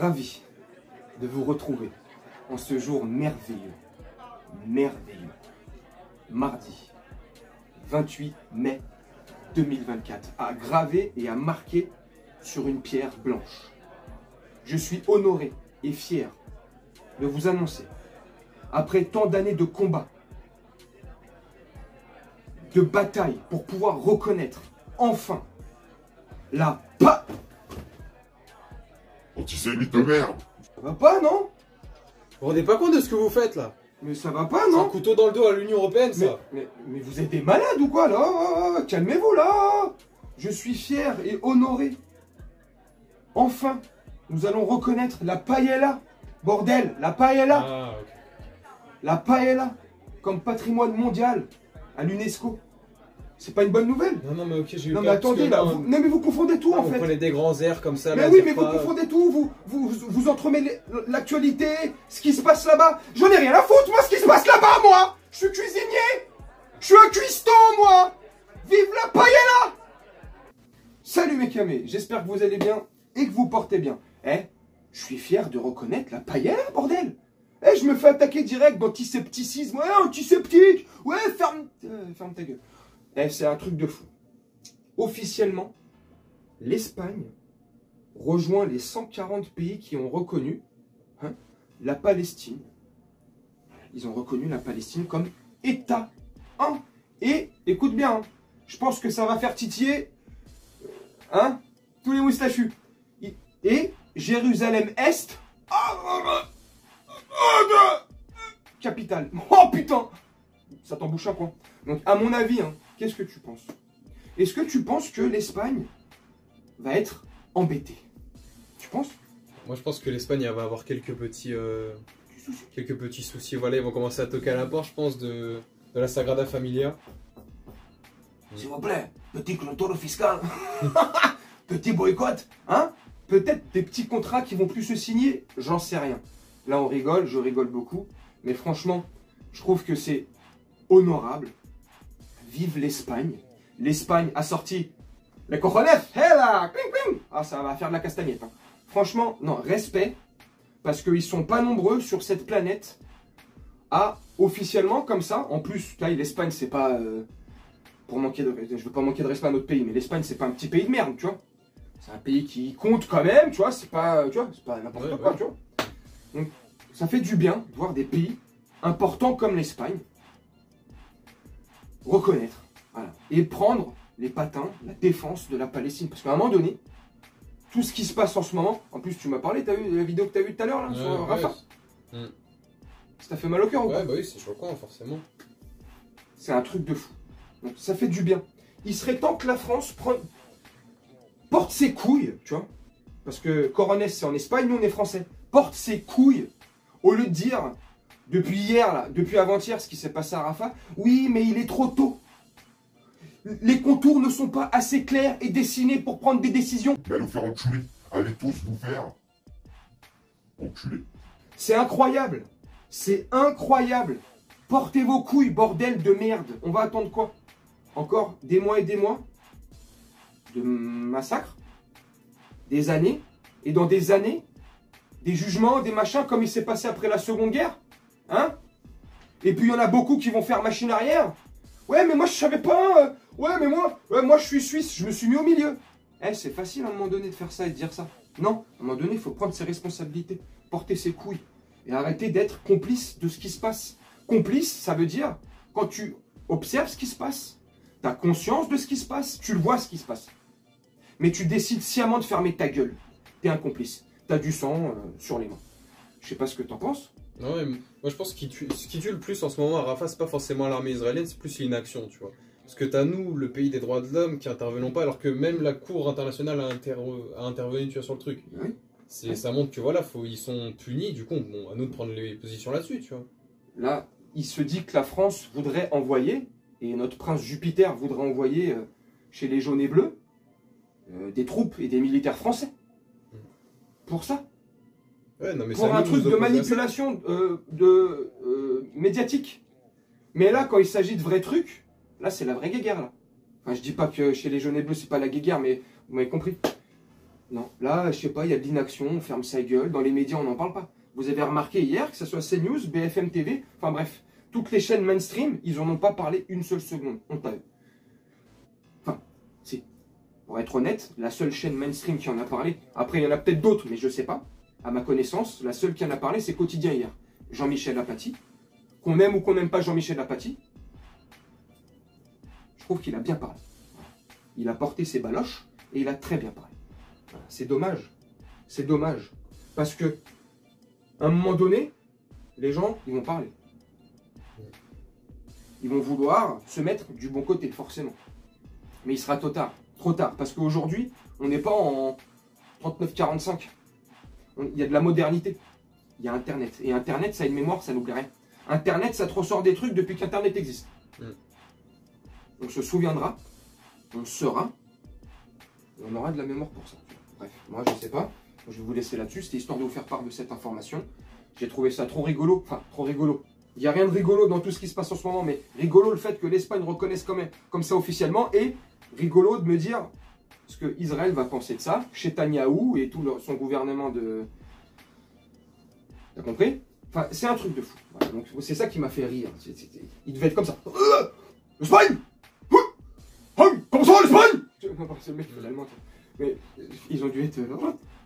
Ravi de vous retrouver en ce jour merveilleux, merveilleux, mardi 28 mai 2024, à graver et à marquer sur une pierre blanche. Je suis honoré et fier de vous annoncer, après tant d'années de combat, de bataille pour pouvoir reconnaître enfin la Antisémite de merde. Ça va pas, non? Vous vous rendez pas compte de ce que vous faites là? Mais ça va pas, C'est un non? couteau dans le dos à l'Union Européenne, ça. Mais vous êtes des malades ou quoi, là? Calmez-vous, là. Je suis fier et honoré. Enfin, nous allons reconnaître la paella. Bordel, la paella. Ah, ok. La paella, comme patrimoine mondial à l'UNESCO. C'est pas une bonne nouvelle? Non, mais ok, j'ai eu Non, peur mais parce attendez, que là. non, Non, mais vous confondez tout, en vous fait. prenez des grands airs comme ça. Mais là, oui, dire mais vous pas- confondez tout, vous entremêlez l'actualité, ce qui se passe là-bas. J'en ai rien à foutre, moi, ce qui se passe là-bas, moi. Je suis cuisinier. Je suis un cuistot, moi. Vive la paella. Salut mes camés, j'espère que vous allez bien et que vous portez bien. Je suis fier de reconnaître la paella, bordel. Je me fais attaquer direct d'antisepticisme. Ouais, antiseptique. Ouais, ferme ta gueule. C'est un truc de fou. Officiellement, l'Espagne rejoint les 140 pays qui ont reconnu la Palestine. Ils ont reconnu la Palestine comme État. Et, écoute bien, je pense que ça va faire titiller tous les moustachus. Et Jérusalem-Est, capitale. Oh putain, ça t'embouche un coin. Donc à mon avis, qu'est-ce que tu penses? Est-ce que tu penses que l'Espagne va être embêtée? Tu penses? Moi, je pense que l'Espagne va avoir quelques petits soucis. Voilà, ils vont commencer à toquer à la porte, je pense, de la Sagrada Familia. S'il vous plaît, petit clôture fiscal, petit boycott, peut-être des petits contrats qui vont plus se signer, j'en sais rien. Là on rigole, je rigole beaucoup, mais franchement, je trouve que c'est honorable. Vive l'Espagne. L'Espagne a sorti les cojones, là, cling, cling. Ah, ça va faire de la castagnette. Franchement, non, respect, parce qu'ils sont pas nombreux sur cette planète à officiellement comme ça. En plus, là, l'Espagne, c'est pas pour manquer de, je veux pas manquer de respect à notre pays, mais l'Espagne, c'est pas un petit pays de merde, tu vois. C'est un pays qui compte quand même, tu vois. C'est pas, c'est pas n'importe quoi, tu vois. Donc, ça fait du bien de voir des pays importants comme l'Espagne reconnaître, voilà, et prendre les patins, la défense de la Palestine. Parce qu'à un moment donné, tout ce qui se passe en ce moment, en plus tu m'as parlé, t'as vu la vidéo que t'as vue tout à l'heure là, sur Rafa? Ça t'a fait mal au cœur ou pas? Ouais, bah oui, c'est choquant, forcément. C'est un truc de fou. Donc ça fait du bien. Il serait temps que la France porte ses couilles, tu vois. Parce que Coronel c'est en Espagne, nous on est français. Porte ses couilles, au lieu de dire, depuis hier, là, depuis avant-hier, ce qui s'est passé à Rafah, oui, mais il est trop tôt. Les contours ne sont pas assez clairs et dessinés pour prendre des décisions. Mais allez vous faire enculer. Allez tous vous faire enculer. C'est incroyable. C'est incroyable. Portez vos couilles, bordel de merde. On va attendre quoi? Encore des mois et des mois de massacres? Des années? Et dans des années, des jugements, des machins, comme il s'est passé après la Seconde Guerre? Et puis il y en a beaucoup qui vont faire machine arrière. Ouais, mais moi je savais pas. Ouais, mais moi je suis suisse, je me suis mis au milieu. C'est facile à un moment donné de faire ça et de dire ça. Non, à un moment donné, il faut prendre ses responsabilités, porter ses couilles et arrêter d'être complice de ce qui se passe. Complice, ça veut dire quand tu observes ce qui se passe, tu as conscience de ce qui se passe, tu le vois ce qui se passe. Mais tu décides sciemment de fermer ta gueule. Tu es un complice. Tu as du sang sur les mains. Je sais pas ce que tu en penses. Non, mais moi je pense que ce qui tue le plus en ce moment à Rafah, c'est pas forcément l'armée israélienne, c'est plus l'inaction, tu vois. Parce que t'as nous, le pays des droits de l'homme, qui intervenons pas, alors que même la Cour internationale a intervenu, tu vois, sur le truc. Oui. Ça montre que voilà, ils sont punis, du coup, bon, à nous de prendre les positions là-dessus, tu vois. Là, il se dit que la France voudrait envoyer, et notre prince Jupiter voudrait envoyer chez les jaunes et bleus, des troupes et des militaires français. Pour ça. Ouais, non, mais pour un truc de manipulation médiatique. Mais là, quand il s'agit de vrais trucs, là, c'est la vraie guéguerre, là. Enfin, je dis pas que chez les jaunes et bleus, c'est pas la guéguerre, mais vous m'avez compris. Non, là, je sais pas, il y a de l'inaction, on ferme sa gueule. Dans les médias, on n'en parle pas. Vous avez remarqué hier, que ce soit CNews, BFM TV, enfin bref, toutes les chaînes mainstream, ils en ont pas parlé une seule seconde. On t'a eu. Enfin, si. Pour être honnête, la seule chaîne mainstream qui en a parlé, après il y en a peut-être d'autres, mais je sais pas. À ma connaissance, la seule qui en a parlé, c'est Quotidien hier. Jean-Michel Apathy. Qu'on aime ou qu'on n'aime pas Jean-Michel Apathy, je trouve qu'il a bien parlé. Il a porté ses baloches et il a très bien parlé. Voilà. C'est dommage. C'est dommage. Parce que, à un moment donné, les gens, ils vont parler. Ils vont vouloir se mettre du bon côté, forcément. Mais il sera trop tard. Trop tard. Parce qu'aujourd'hui, on n'est pas en 39-45. Il y a de la modernité. Il y a Internet. Et Internet, ça a une mémoire, ça n'oublie rien. Internet, ça te ressort des trucs depuis qu'Internet existe. On se souviendra, on sera, et on aura de la mémoire pour ça. Bref, moi je sais pas, je vais vous laisser là-dessus, c'était histoire de vous faire part de cette information. J'ai trouvé ça trop rigolo, enfin trop rigolo. Il n'y a rien de rigolo dans tout ce qui se passe en ce moment, mais rigolo le fait que l'Espagne reconnaisse quand même comme ça officiellement, et rigolo de me dire ce que Israël va penser de ça, Netanyahou et tout son gouvernement de... T'as compris? Enfin, c'est un truc de fou. Voilà, donc c'est ça qui m'a fait rire. Il devait être comme ça. L'Espagne! Comment ça va l'Espagne? C'est le mec qui fait l'allemand. Mais ils ont dû être...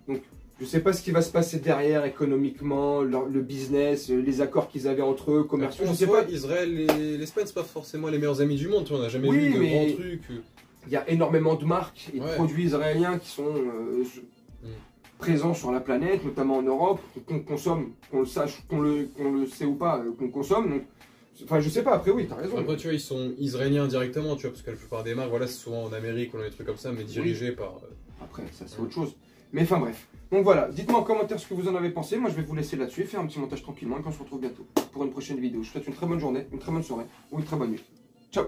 Donc, je sais pas ce qui va se passer derrière, économiquement, le business, les accords qu'ils avaient entre eux, commerciaux, je sais pas. Israël et l'Espagne, c'est pas forcément les meilleurs amis du monde, tu vois, on n'a jamais vu de grands trucs. Il y a énormément de marques et de produits israéliens qui sont présents sur la planète, notamment en Europe, qu'on consomme, qu'on le sache, qu'on le sait ou pas, qu'on consomme. Donc, enfin, je sais pas, après oui, t'as raison. Après, tu vois, ils sont israéliens directement, tu vois, parce que la plupart des marques, voilà, c'est souvent en Amérique ou dans des trucs comme ça, mais dirigés par... Après, ça c'est autre chose. Mais enfin bref. Donc voilà, dites-moi en commentaire ce que vous en avez pensé. Moi je vais vous laisser là-dessus, faire un petit montage tranquillement et on se retrouve bientôt pour une prochaine vidéo. Je vous souhaite une très bonne journée, une très bonne soirée ou une très bonne nuit. Ciao!